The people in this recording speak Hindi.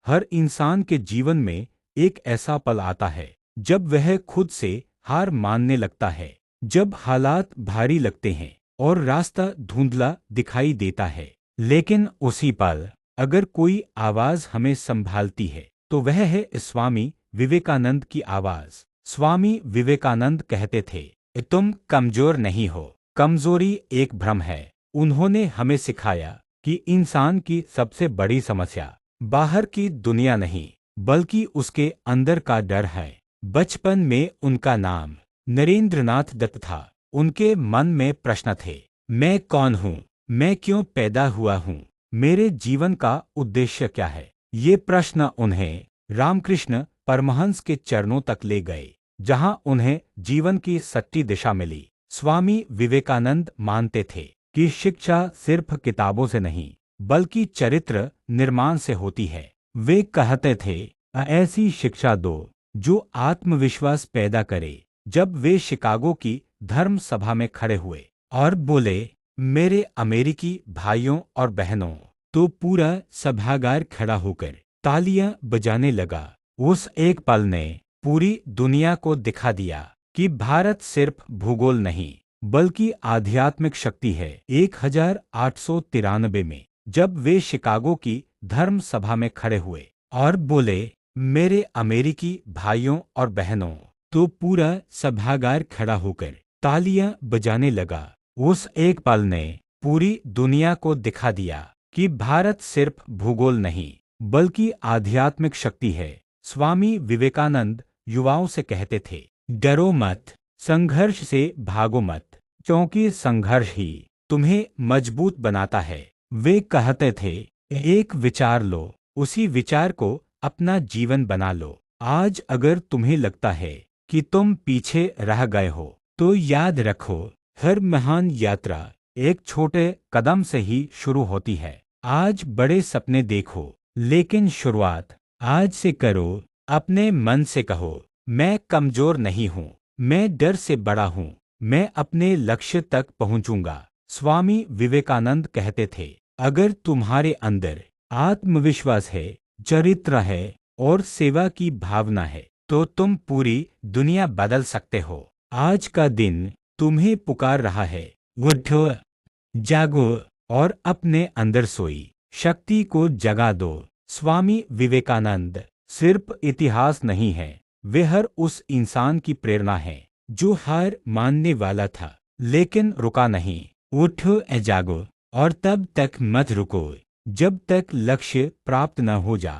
हर इंसान के जीवन में एक ऐसा पल आता है जब वह खुद से हार मानने लगता है, जब हालात भारी लगते हैं और रास्ता धुंधला दिखाई देता है। लेकिन उसी पल अगर कोई आवाज हमें संभालती है तो वह है स्वामी विवेकानंद की आवाज। स्वामी विवेकानंद कहते थे, तुम कमजोर नहीं हो, कमजोरी एक भ्रम है। उन्होंने हमें सिखाया कि इंसान की सबसे बड़ी समस्या बाहर की दुनिया नहीं बल्कि उसके अंदर का डर है। बचपन में उनका नाम नरेंद्रनाथ दत्त था। उनके मन में प्रश्न थे, मैं कौन हूँ, मैं क्यों पैदा हुआ हूँ, मेरे जीवन का उद्देश्य क्या है। ये प्रश्न उन्हें रामकृष्ण परमहंस के चरणों तक ले गए, जहां उन्हें जीवन की सच्ची दिशा मिली। स्वामी विवेकानंद मानते थे कि शिक्षा सिर्फ किताबों से नहीं बल्कि चरित्र निर्माण से होती है। वे कहते थे, ऐसी शिक्षा दो जो आत्मविश्वास पैदा करे। जब वे शिकागो की धर्म सभा में खड़े हुए और बोले, मेरे अमेरिकी भाइयों और बहनों, तो पूरा सभागार खड़ा होकर तालियां बजाने लगा। उस एक पल ने पूरी दुनिया को दिखा दिया कि भारत सिर्फ भूगोल नहीं बल्कि आध्यात्मिक शक्ति है। 1893 में जब वे शिकागो की धर्म सभा में खड़े हुए और बोले, मेरे अमेरिकी भाइयों और बहनों, तो पूरा सभागार खड़ा होकर तालियां बजाने लगा। उस एक पल ने पूरी दुनिया को दिखा दिया कि भारत सिर्फ भूगोल नहीं बल्कि आध्यात्मिक शक्ति है। स्वामी विवेकानंद युवाओं से कहते थे, डरो मत, संघर्ष से भागो मत, क्योंकि संघर्ष ही तुम्हें मजबूत बनाता है। वे कहते थे, एक विचार लो, उसी विचार को अपना जीवन बना लो। आज अगर तुम्हें लगता है कि तुम पीछे रह गए हो, तो याद रखो, हर महान यात्रा एक छोटे कदम से ही शुरू होती है। आज बड़े सपने देखो, लेकिन शुरुआत आज से करो। अपने मन से कहो, मैं कमजोर नहीं हूँ, मैं डर से बड़ा हूँ, मैं अपने लक्ष्य तक पहुँचूंगा। स्वामी विवेकानंद कहते थे, अगर तुम्हारे अंदर आत्मविश्वास है, चरित्र है और सेवा की भावना है, तो तुम पूरी दुनिया बदल सकते हो। आज का दिन तुम्हें पुकार रहा है, उठो, जागो और अपने अंदर सोई शक्ति को जगा दो। स्वामी विवेकानंद सिर्फ इतिहास नहीं है, वे हर उस इंसान की प्रेरणा है जो हार मानने वाला था लेकिन रुका नहीं। उठो, जागो और तब तक मत रुको जब तक लक्ष्य प्राप्त न हो जा।